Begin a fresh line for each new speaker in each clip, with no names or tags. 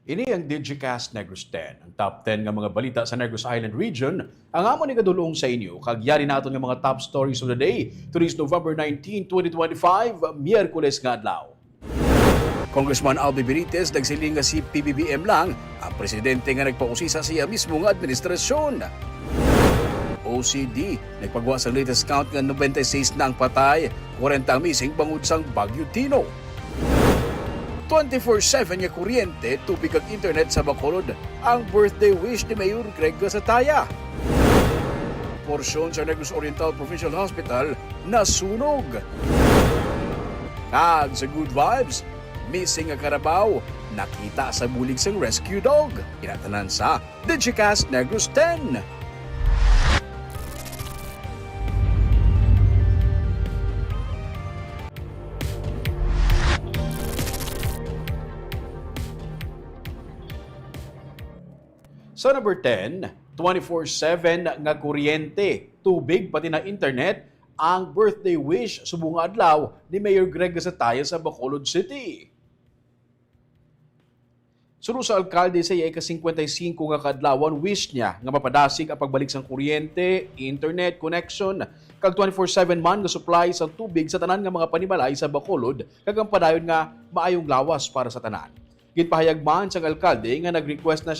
Ini ang Digicast Negros X, ang top 10 nga mga balita sa Negros Island region. Ang amon ni kadulong sa inyo, kagyari naton nga mga top stories of the day. Today's November 19, 2025, Miyerkules nga adlaw. Congressman Albi Benitez nagsiling nga si PBBM lang ang presidente nga nagpausisa sa iya mismo nga administrasyon. OCD, nagpagawa sa latest count nga 96 na ang patay, 40 ang missing bangod sang Bagyo Tino. 24/7 nga kuryente, tubig at internet sa Bacolod ang birthday wish ni Mayor Greg Gasataya. Porsyon sa Negros Oriental Provincial Hospital nasunog. Kag sa good vibes, missing nga karabaw, nakita sa bulig sang rescue dog. Inatanan sa Digicast Negros X. Sa number 10, 24/7 nga kuryente, tubig pati na internet ang birthday wish subong adlaw ni Mayor Greg Gasataya sa Bacolod City. Sunod sa alkalde sa ika-55 nga kadlawan wish niya nga mapadasig ang pagbalik sang kuryente, internet connection kag 24/7 man nga supply sa tubig sa tanan nga mga panimalay sa Bacolod kag ang padayon nga maayong lawas para sa tanan. Ginpahayag man sang alkalde nga nag-request na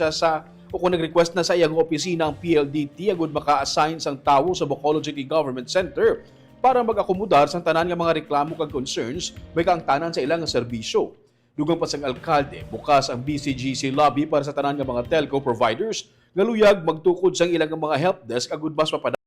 sa iyang opisina ang PLDT agud maka-assign sang tawo sa Bacolod City Government Center para mag-akomodar sang tanan nga mga reklamo kag concerns may kaang tanan sa ilang serbisyo. Dugang pa sang alkalde, bukas ang BCGC lobby para sa tanan nga mga telco providers nga luyag magtukod sang ilang mga helpdesk agud mas mapadasig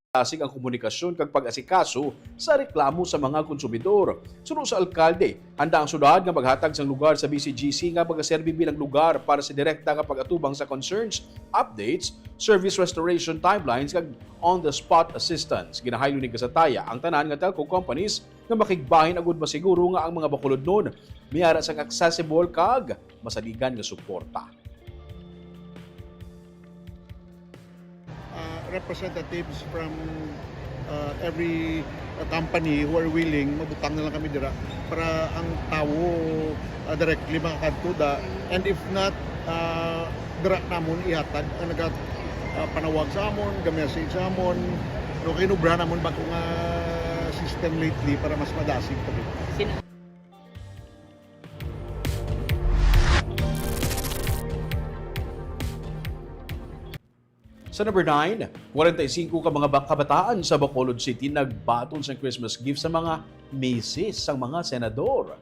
ang komunikasyon kag pag-asikaso sa reklamo sa mga konsumidor. Sunod sa alkalde, handa ang syudad nga maghatag sang lugar sa BCGC nga magaserbi bilang lugar para sa direkta nga pag-atubang sa concerns, updates, service restoration timelines kag on-the-spot assistance. Ginahaylo ni Gasataya ang tanan nga telco companies nga makigbahin agud masiguro nga ang mga Bacolod nun miyara sang accessible kag masaligan nga suporta.
Representatives from every company who are willing, mabutang na lang kami dira para ang tawo directly makakadtuda, and if not, dira namon ihatag ang panawag sa amon, ga-message sa amon, no kinubra namon ba kung system lately para mas madasig kami.
Sa number 9, 45 ka mga kabataan sa Bacolod City nagbaton sa Christmas gift sa mga misis sang mga senador.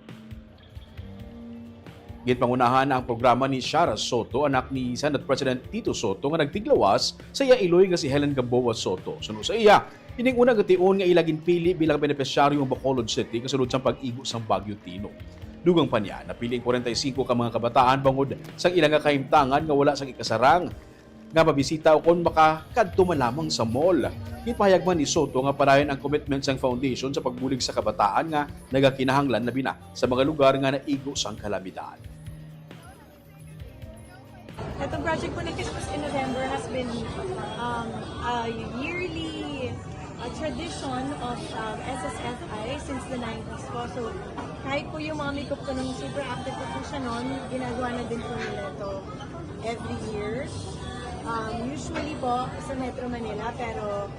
Ginpangunahan ang programa ni Shara Soto, anak ni Senate President Tito Soto nga nagtiglawas sa iya iloy nga si Helen Gamboa Soto. Sunod sa iya, ining unang gation nga ilagin pili bilang benepisyaryo ng Bacolod City kasunod sa pag-igo sang Bagyo Tino. Dugang pa niya, napiling 45 ka mga kabataan bangod sang ilang nga kahimtangan nga wala sang ikasarang nga mabisita o kung makakadto man lamang sa mall. Ipahayag man ni Soto nga parayon ang commitment sang foundation sa pagbulig sa kabataan nga nagakinahanglan na bina sa mga lugar nga naigo sang kalamidad.
Itong project po ng Christmas in November has been a yearly tradition of SSFI since the 90s po. So kahit po yung mga makeup ko nung super active po siya noon, ginagawa na din po nila ito every year. Usually po sa Metro Manila, pero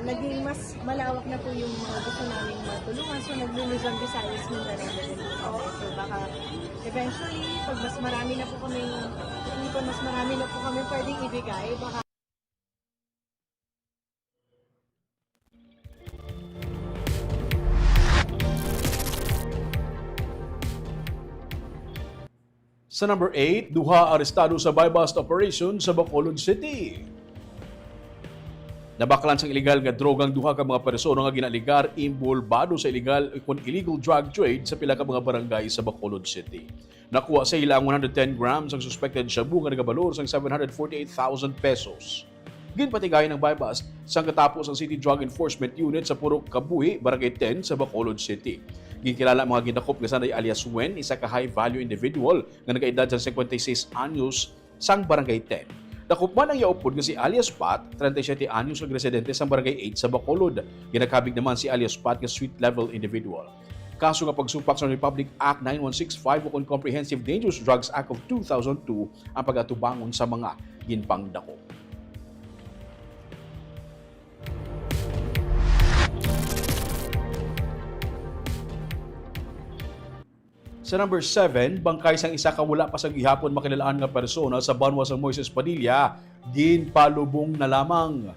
naging mas malawak na po yung mga gusto namin matulungan. So nag-Luzon, Visayas, Mindanao na din po. So baka eventually, pag mas marami na po kami pwedeng ibigay, baka
Sa number 8, duha arestado sa buy-bust operation sa Bacolod City. Nabaklan sang illegal nga drogang duha ka mga persona nga ginaligar involbado sa illegal drug trade sa pila ka mga barangay sa Bacolod City. Nakuha sa ilang 110 grams ang suspected shabu nga nagabalor sang 748,000 pesos. Ginpatigay ng buy-bust sang katapos ang City Drug Enforcement Unit sa Purok Kabuhi, Barangay 10 sa Bacolod City. Ginkilala ang mga ginakop nga sanay alias Wen, isa ka high-value individual nga nagaedad sa 56 anyos sang Barangay 10. Nakupman ang yaupod nga si alias Pat, 37 anyos ang residente sa Barangay 8 sa Bacolod. Ginakabig naman si alias Pat nga sweet level individual. kaso nga pagsupak sa Republic Act 9165 o Comprehensive Dangerous Drugs Act of 2002 ang pag-atubangon sa mga ginpangdako. Sa number 7, bangkay sang isa ka wala pa sa gihapon makilalaan nga persona sa banwa sa Moises Padilla, ginpalubong na lamang.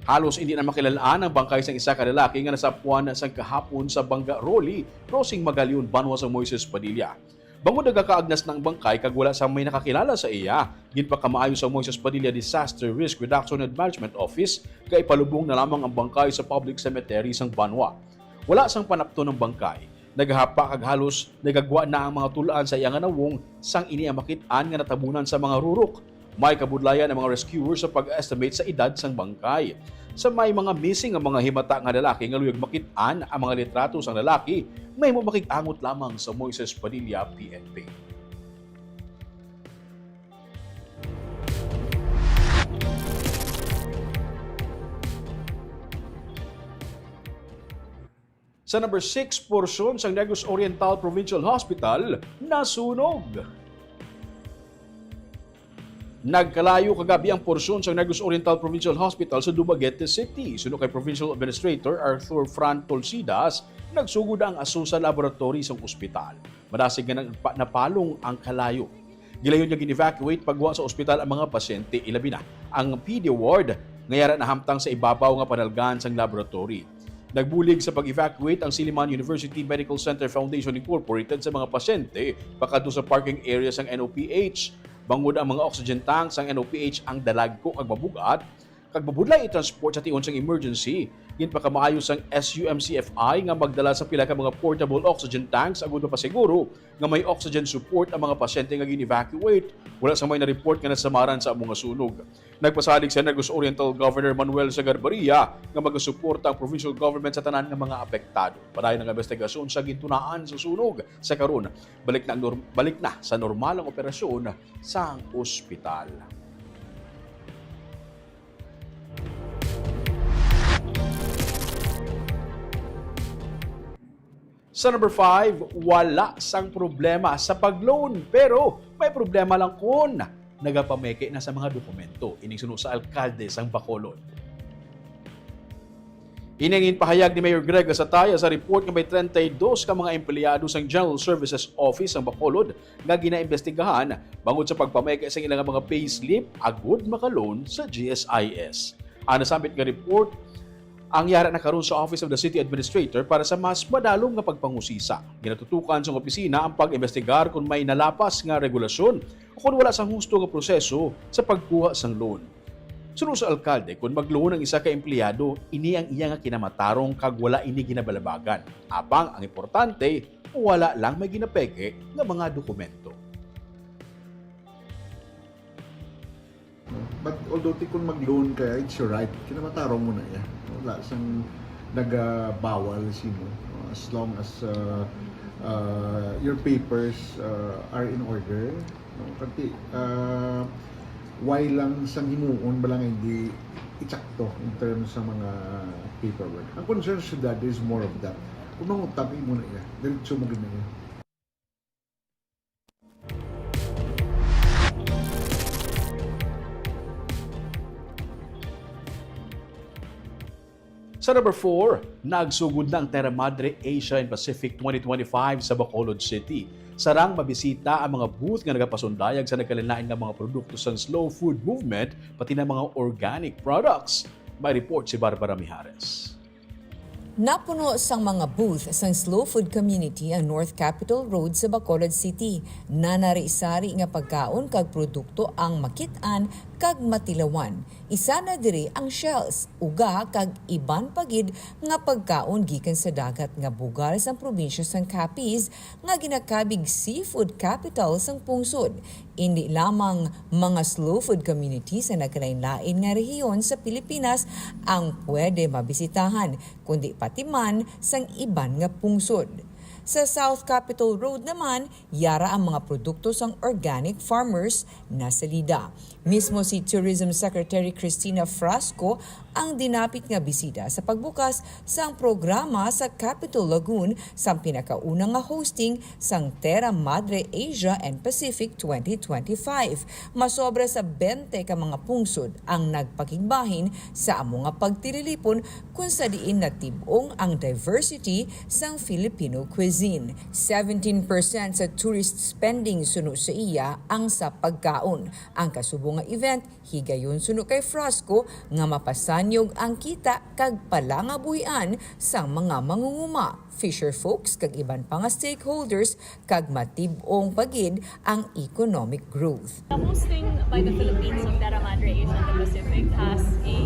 Halos hindi na makilalaan ang bangkay sang isa ka lalaki nga nasapuan sa kahapon sa Bangga Roli, Crossing Magalion, banwa sa Moises Padilla. Bangod nagkakaagnas ng bangkay kag wala sa may nakakilala sa iya, ginpakamaayo sa Moises Padilla Disaster Risk Reduction and Management Office kay palubong na lamang ang bangkay sa public cemetery sang banwa. Wala sang panapto ng bangkay. Naghapa kag halos nagagwa na ang mga tulaan sa iyang nawong sang ini ang makit-an nga natabunan sa mga rurok. May kabudlayan ang mga rescuers sa pag-estimate sa edad sang bangkay. Sa may mga missing ang mga himata nga lalaki nga luyag makit-an ang mga litrato sang lalaki, may mo makig-angot lamang sa Moises Padilla PNP. Sa number 6, porsyon sa Negros Oriental Provincial Hospital nasunog. Nagkalayo kagabi ang porsyon sa Negros Oriental Provincial Hospital sa Dumaguete City. Suno kay Provincial Administrator Arthur Fran Tolsidas, nagsugod ang Asusa Laboratory sa ospital. Madasig nga napalong ang kalayo. Gilayon niya gin-evacuate pagwa sa ospital ang mga pasyente, ilabi na ang PD ward ngayara na hamtang sa ibabaw nga panalgan sang laboratory. Nagbulig sa pag-evacuate ang Silliman University Medical Center Foundation Incorporated sa mga pasyente pakadto sa parking area sang NOPH. Bangod ang mga oxygen tanks sang NOPH ang dalagko ag mabugat kag mabudlay i-transport sa tion sang emergency. Ginpakamaayos ang SUMCFI nga magdala sa pila ka mga portable oxygen tanks agud pa siguro nga may oxygen support ang mga pasyente nga gin-evacuate. Wala sa may na-report nga nasamaran sa mga sunog. Nagpasalig sa Negros Oriental Governor Manuel Sagarbaria nga magasuporta ang provincial government sa tanan nga mga apektado. Padayon ang investigasyon sa gintunaan sa sunog. Sa karon, balik na sa normal ang operasyon sa ospital. Sa number 5, wala sang problema sa pag-loan pero may problema lang kung nagapameke na sa mga dokumento. Ining suno sa alkalde sang Bacolod. Inangin pahayag ni Mayor Greg Asataya sa report nga may 32 ka mga empleyado sang General Services Office sang Bacolod nga ginaimbestigahan bangod sa pagpameke sa ilang mga payslip agud maka-loan sa GSIS. Ang nasabit nga report ang yara na karon sa Office of the City Administrator para sa mas madalong nga pagpangusisa. Ginatutukan sa opisina ang pag-imbestigar kung may nalapas nga regulasyon o kung wala sang husto nga proseso sa pagkuha sang loan. Sunod sa alkalde, kung mag-loan ang isa ka empleyado, ini ang iya nga kinamatarong kag wala ini ginabalabagan. Apang ang importante, wala lang may ginapeke nga mga dokumento.
But although kung mag-loan ka, it's your right. Kinamatarong mo na yan. Wala sang nagbawal sino. As long as your papers are in order. Kasi why lang sang himuon ba lang hindi itsakto in terms sa mga paperwork. Ang concern sa that is more of that. Kung mangutabi mo na yan, diretso mo ganyan.
Sa number 4, nagsugod na ang Terra Madre Asia and Pacific 2025 sa Bacolod City. Sarang mabisita ang mga booth nga nagapasundayag sa nagkalilain nga mga produkto sa slow food movement pati na mga organic products. May report si Barbara Mijares.
Napuno sang mga booth sang slow food community ang North Capitol Road sa Bacolod City. Nanari-sari nga pagkaon kag produkto ang makit-an kag matilawan. Isa na diri ang shells, uga kag iban pagid nga pagkaon gikan sa dagat nga bugal sang probinsya sang Capiz nga ginakabig seafood capital sang pungsod. Hindi lamang mga slow food community sa nagkalain-lain nga rehiyon sa Pilipinas ang pwede mabisitahan, kundi pati man sang iban nga pungsod. Sa South Capitol Road naman, yara ang mga produkto sang organic farmers na salida. Mismo si Tourism Secretary Cristina Frasco ang dinapit nga bisita sa pagbukas sang programa sa Capitol Lagoon sang pinakaunang nga hosting sang Terra Madre Asia and Pacific 2025. Masobra sa 20 ka mga pungsod ang nagpakigbahin sa amo nga pagtirilipon kung sa diin natibong ang diversity sang Filipino cuisine. 17% sa tourist spending suno sa iya ang sa pagkaon. Ang kasubong nga event higayon suno kay Frasco nga mapasanyog ang kita kag palangabuhian sang mga mangunguma, fisher folks kag iban pa nga stakeholders kag matib-ong pagid ang economic growth.
The hosting by the Philippines of Terra Madre Asia and the Pacific has a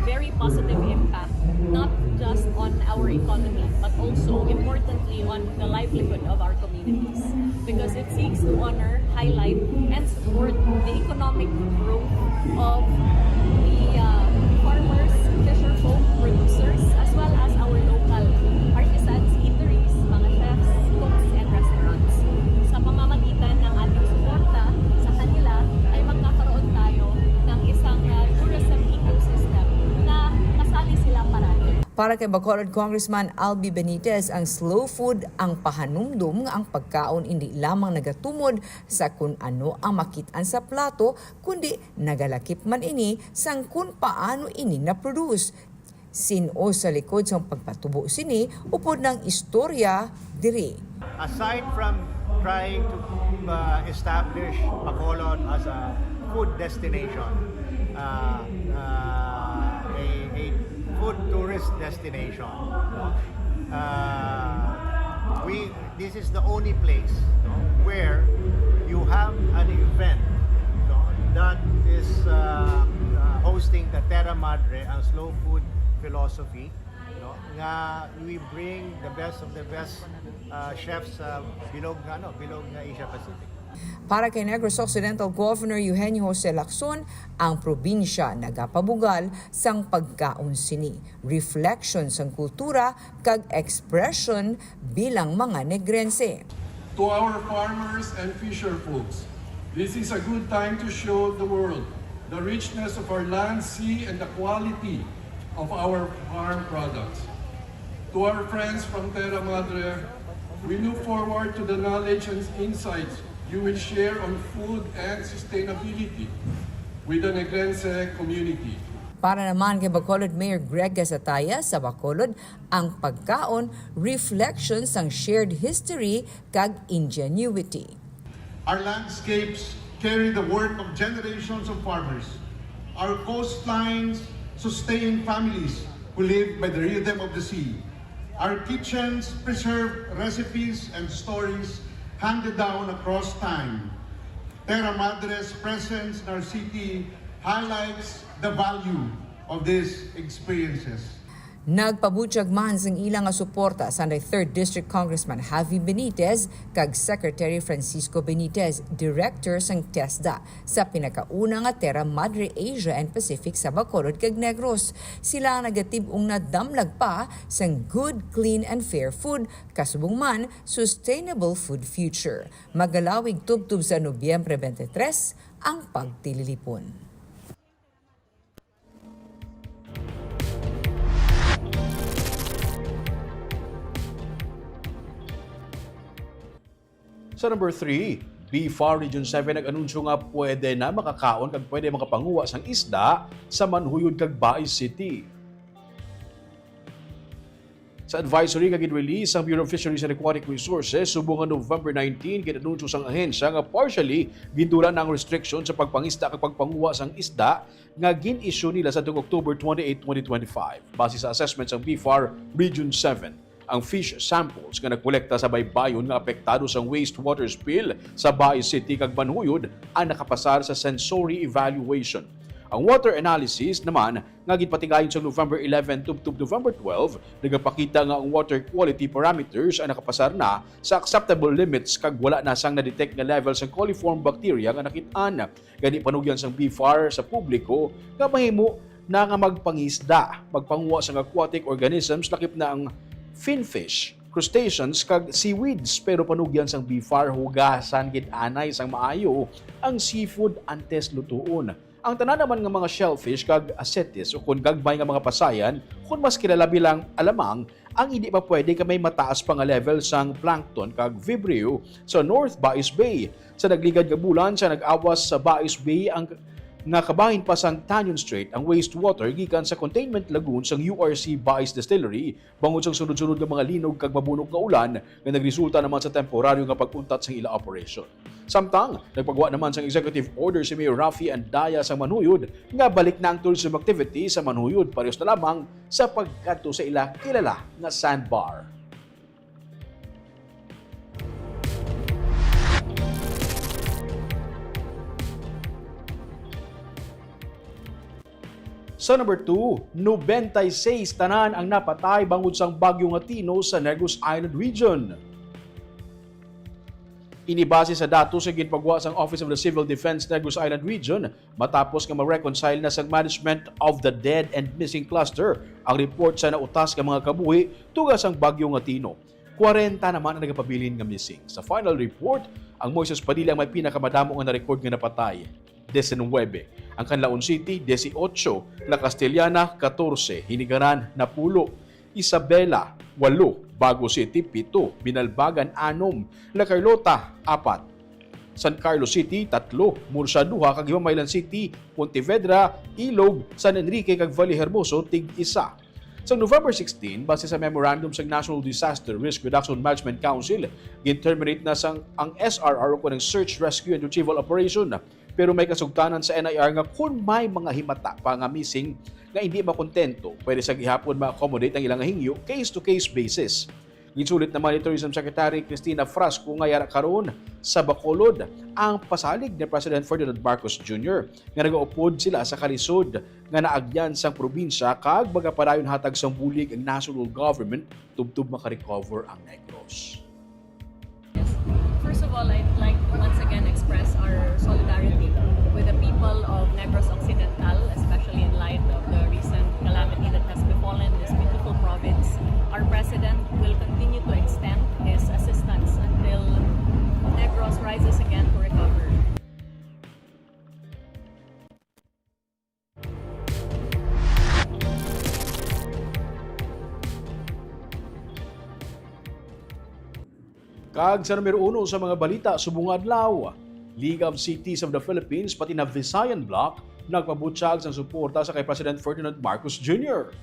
very positive impact, not just on our economy, but also importantly on the livelihood of our communities, because it seeks to honor, highlight, and support the economic growth of the farmers, fisher folk, producers, as well as our local artisans, eateries, mga chefs, cooks, and restaurants. Sa pamamagitan ng ating suporta sa kanila ay magkakaroon tayo ng isang tourism ecosystem na kasali sila parati.
Para kay Bacolod Congressman Albi Benitez, ang slow food ang pahanumdum nga ang pagkaon hindi lamang nagatumod sa kun ano ang makitaan sa plato, kundi nagalakip man ini sang kun paano ini na-produce. Sino sa likod sang pagpatubo sini upod ng istorya diri.
Aside from trying to establish Bacolod as a food destination, a food tourist destination, this is the only place where you have an event that is hosting the Terra Madre, ang slow food philosophy, nga we bring the best of the best chefs sa bilog nga Asia Pacific.
Para kay Negros Occidental Governor Eugenio Jose Lacson, ang probinsya nagapabugal sang pagkaon sini, reflection sang kultura kag expression bilang mga Negrense.
To our farmers and fisher folks, this is a good time to show the world the richness of our land, sea, and the quality of our farm products. To our friends from Terra Madre, we look forward to the knowledge and insights you will share on food and sustainability with the Negrense community.
Para naman kay Bacolod Mayor Greg Gasataya sa Bacolod, ang pagkaon reflections ang shared history kag ingenuity.
Our landscapes carry the work of generations of farmers. Our coastlines sustain families who live by the rhythm of the sea. Our kitchens preserve recipes and stories handed down across time. Terra Madre's presence in our city highlights the value of these experiences.
Nagpabutyag man sang ilang nga suporta sa 3rd District Congressman Javi Benitez kag Secretary Francisco Benitez, Director sang TESDA sa pinakauna nga Terra Madre Asia and Pacific sa Bacolod kag Negros. Sila ang nagatib-ong nadamlag pa sang good, clean and fair food, kasubong man sustainable food future. Magalawig tubtub sa Nobyembre 23 ang pagtililipon.
Sa number 3, BFAR Region 7 nag-anunsyo nga pwede na makakaon kag pwede makapanguwa sang isda sa Manhuyod kag Baay City. Sa advisory nga gin-release ang Bureau of Fisheries and Aquatic Resources subong nga November 19 ginanunsyo sang ahensya nga partially gindulan ang restriction sa pagpangisda kag pagpanguwa sang isda nga gin-issue nila sa October 28, 2025. Base sa assessment sang BFAR Region 7, ang fish samples nga nagkolekta sa baybayon nga apektado sa wastewater spill sa Baay City kag Manhuyod ang nakapasar sa sensory evaluation. Ang water analysis naman nga ginpatigayon sa November 11 tubtub November 12 nagapakita nga ang water quality parameters ang nakapasar na sa acceptable limits kag wala na sang na-detect nga level sa coliform bacteria nga nakit-an. Gani panugyan sang BFAR sa publiko nga mahimo na nga magpangisda, magpanguwa sang aquatic organisms lakip na ang finfish, crustaceans kag seaweeds, pero panugyan sang BFAR hugasan gid anay sang maayo ang seafood antes lutuon. Ang tanan naman nga mga shellfish kag acetes o kun gagmay nga mga pasayan kun mas kilala bilang alamang ang hindi pa pwede ka may mataas pa nga level sang plankton kag vibrio sa North Baes Bay. Sa nagligad nga bulan sa nag-awas sa Baes Bay ang nga kabahin pa sang Tanyon Strait ang wastewater gikan sa containment lagoon sang URC Baes Distillery bangod sang sunod-sunod nga mga linog kag mabunok nga ulan nga nagresulta naman sa temporaryo nga pagpuntat sang ila operation. Samtang nagpagawa naman sang executive order si Mayor Rafi Andaya sa Manhuyod nga balik na ang tourism activity sa Manhuyod parehas na lamang sa pagkadto sa ila kilala nga sandbar. Sa number 2, 96 tanan ang napatay bangod sang bagyo nga Tino sa Negros Island Region. Inibase sa datos sa ginpagwa sang Office of the Civil Defense Negros Island Region matapos nga ma-reconcile na sa Management of the Dead and Missing Cluster ang report sa nautas nga mga kabuhi tugas ang bagyo nga Tino. 40 naman ang nagapabilin nga missing. Sa final report, ang Moises Padilla ang may pinakamadamo nga na-record nga napatay. 19. Ang Canlaon City, 18. La Castellana, 14. Hinigaran, 10. Isabela, 8. Bago City, 7. Binalbagan, 6. La Carlota, 4. San Carlos City, 3. Mursa, 2. Kag Himamaylan City, Pontevedra, Ilog, San Enrique, kag Valle Hermoso, tig 1. Sa November 16, base sa memorandum sa National Disaster Risk Reduction Management Council, gin-terminate na ang SRR o ng Search, Rescue and Retrieval Operation. Pero may kasugtanan sa NIR nga kung may mga himata pa nga missing nga hindi makontento, pwede sa gihapon ma-accommodate ang ilang hingyo case-to-case basis. Ginsulit naman ni Tourism Secretary Cristina Frasco nga yara karon sa Bacolod ang pasalig ni President Ferdinand Marcos Jr. nga nagaupod sila sa kalisod nga naagyan sang probinsya kag magapadayon hatag sang bulig ang national government tubtub makarecover ang Negros.
First of all, I'd like to once again express our solidarity with the people of Negros Occidental, especially in light of the recent calamity that has befallen this beautiful province. Our President will continue to extend his assistance until Negros rises again to recover.
Kag sa numero 1 sa mga balita subong adlaw, League of Cities of the Philippines pati na Visayan Bloc nagpabutyag sa suporta sa kay President Ferdinand Marcos Jr.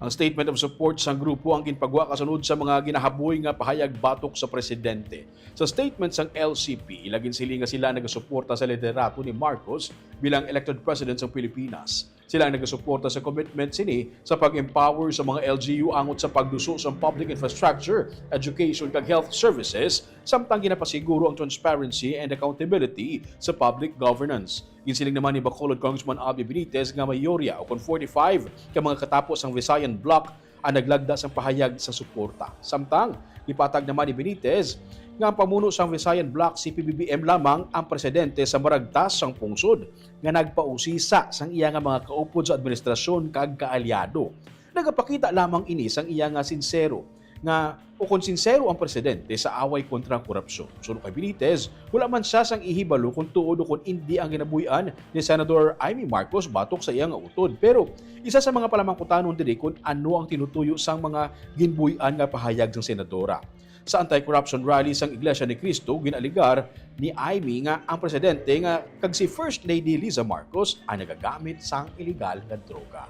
Ang statement of support sa grupo ang ginpagwa kasunod sa mga ginahaboy nga pahayag batok sa presidente. Sa statement sang LCP, ilagin sila nga sila nagasuporta sa liderato ni Marcos bilang elected president sa Pilipinas. Sila ang nagasuporta sa commitment sini sa pag-empower sa mga LGU angot sa pagduso sa public infrastructure, education kag health services, samtang ginapasiguro ang transparency and accountability sa public governance. Ginsiling naman ni Bacolod Congressman Abby Benitez nga mayorya o kon 45 ka mga katapos ang Visayan Bloc ang naglagda sa pahayag sa suporta. Samtang ipatag naman ni Benitez nga ang pamuno sang Visayan Bloc si PBBM lamang ang presidente sa maragtas sang pungsod nga nagpausisa sang iya nga mga kaupod sa administrasyon kag kaalyado. Nagapakita lamang ini sang iya nga sincero nga o kung sincero ang presidente sa away kontra ang korupsyon. Suno kay Benitez, wala man siya sang ihibalo kung tuod o kung hindi ang ginabuyan ni Senator Amy Marcos batok sa iyang utod. Pero isa sa mga palamangkutanon diri kung ano ang tinutuyo sang mga ginbuyan nga pahayag ng senadora. Sa anti-corruption rally sang Iglesia ni Cristo, ginaligar ni Amy nga ang presidente nga kag si First Lady Liza Marcos ay nagagamit sang illegal nga droga.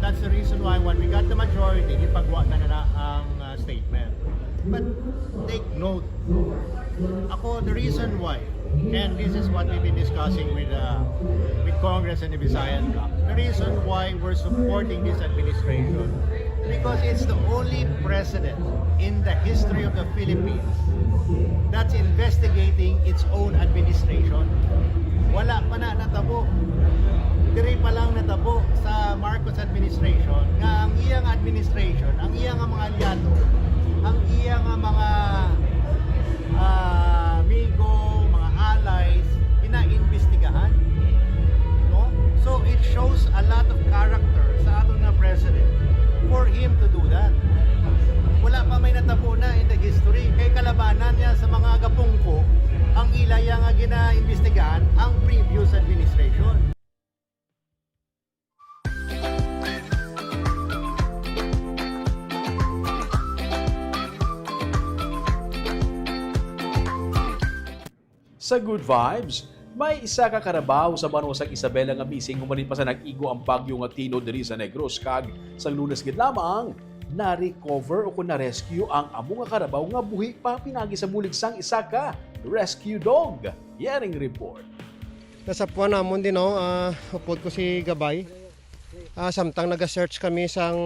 That's the reason why when we got the majority, ipagwa na ang statement. But take note, the reason why, and this is what we've been discussing with Congress and the Visayan Bloc, the reason why we're supporting this administration, because it's the only president in the history of the Philippines that's investigating its own administration. Wala pa na natabo. Diri pa lang natabo sa Marcos administration nga ang iyang administration, ang iyang mga aliado, ang iyang mga amigo, mga allies, ina-investigahan. No? So it shows a lot of character sa ating na president for him to do that. Wala pa may natabo na in the history. Kay kalabanan niya sa mga gapungko, ang ilaya nga ginaimbestigahan ang previous administration.
Sa Good Vibes, may isa ka karabaw sa Banosang Isabela nga missing humanin pa sa nag-igo ang bagyo nga Tino diri sa Negros kag sa Lunes gid lamang na-recover o kung na-rescue ang amo nga karabaw nga buhi pa pinagi sa bulig sang isa ka rescue dog. Yaring report.
Nasa puwan namon din, no, upod ko si Gabay. Samtang nag-search kami sang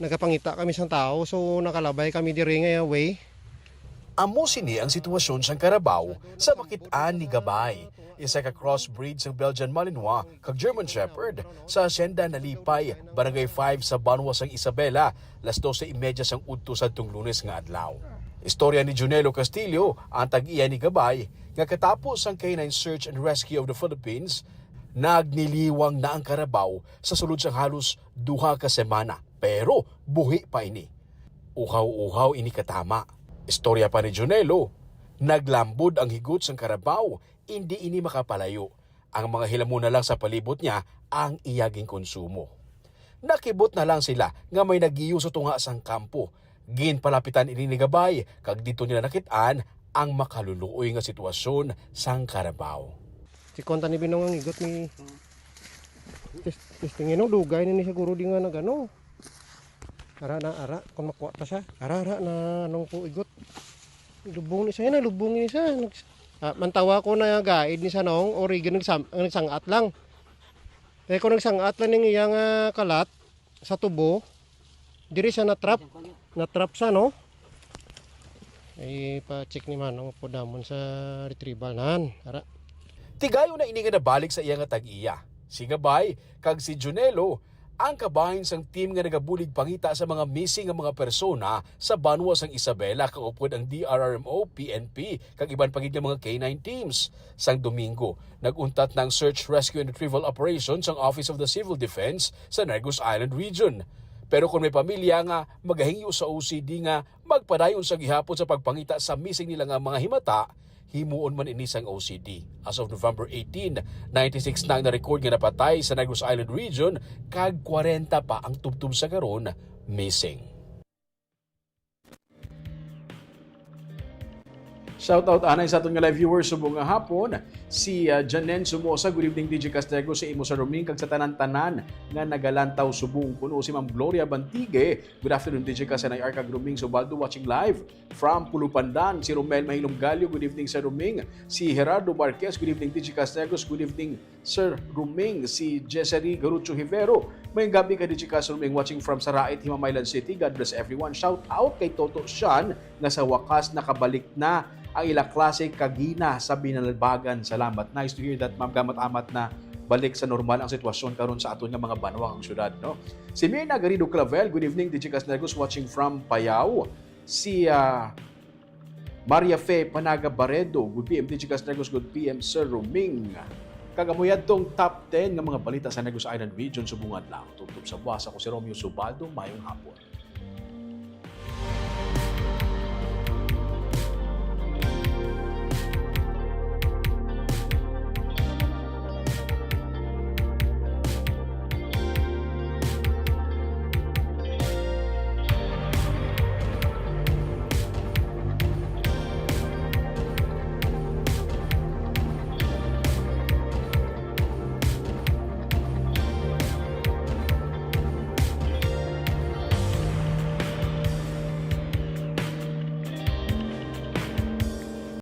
nagapangita kami sang tao, so nakalabay kami diri nga way.
Amo sini ang sitwasyon sang karabaw sa makitaan ni Gabay. Isa ka crossbreed sang Belgian Malinois kag German Shepherd sa asyenda na Lipay, Barangay 5 sa Banwa sang Isabela, las 12:30 sang udto sadtong Lunes nga adlaw. Istorya ni Junelo Castillo, ang tag-iya ni Gabay, nga katapos ang Canine Search and Rescue of the Philippines, nagniliwang na ang karabaw sa sulod sang halos 2 ka semana. Pero buhi pa ini. Uhaw-uhaw ini katama. Istorya pa ni Junelo, naglambod ang higot sang karabaw, hindi ini makapalayo. Ang mga hilamon na lang sa palibot niya ang iyaging konsumo. Nakibot na lang sila nga may nagiyo sa tunga sang kampo. Ginpalapitan ini ni Gabay, kag dito nila nakitaan ang makaluluoy nga sitwasyon sang karabaw.
Si konta ni Binong ang igot ni testingin no dugay ni siguro di nga nagano. Ara kung makuha ta siya. Ara na anong po igot. Lubong ni siya na lubong ni siya. Mantawa ko na guide ni sa nong origin nagsangat lang. Eh kung nagsangat lang ning iyang kalat sa tubo, diri siya na-trap sa no. Ay pa-check ni Manong po damon sa retrieval nan. Ara.
Tigayo na ini nga nabalik sa iya nga tag-iya. Si Gabay kag si Junelo ang kabahin sang team nga nagabulig pangita sa mga missing nga mga persona sa Banwa sang Isabela kag upod ang DRRMO, PNP kag iban pagid nga mga K9 teams. Sang Domingo, naguntat ng Search, Rescue and Retrieval Operations ang Office of the Civil Defense sa Negros Island Region. Pero kung may pamilya nga magahingyo sa OCD nga magpadayon sa gihapon sa pagpangita sa missing nila nga mga himata, himuon man ini sang OCD. As of November 18, 96 na ang na-record nga napatay sa Negros Island Region kag 40 pa ang tubtub sa karon missing. Shoutout anay sa aton nga live viewers subong nga hapon. Si Janen Sumosa, good evening Digicast Negros sa imo sa Ruming kag sa tanan-tanan nga nagalantaw subong kuno. Si Ma'am Gloria Bantige, good afternoon Digicast and IR kag Ruming Subaldo watching live from Pulupandan. Si Romel Mahilom Galyo, good evening sa Ruming. Si Gerardo Marquez, good evening Digicast Negros, good evening Sir Ruming. Si Jessery Garucho Hivero, may gabi ka Digicast Ruming watching from Sarait, Himamaylan City. God bless everyone. Shout out kay Toto Sean nga sa wakas nakabalik na ang ilang klase kagina sa binalbagan. Salamat. Nice to hear that, ma'am. Gamat-amat na balik sa normal ang sitwasyon karon sa aton nga mga banwa ang syudad, no? Si Mirna Garrido Clavel, good evening Digicast Negros watching from Payao. Si Maria Fe Panaga Baredo, good PM Digicast Negros, good PM Sir Ruming. Kagamuyad tong top 10 nga mga balita sa Negros Island Region subong adlaw. Tubtob sa buwas ako si Romeo Subaldo, mayong hapon.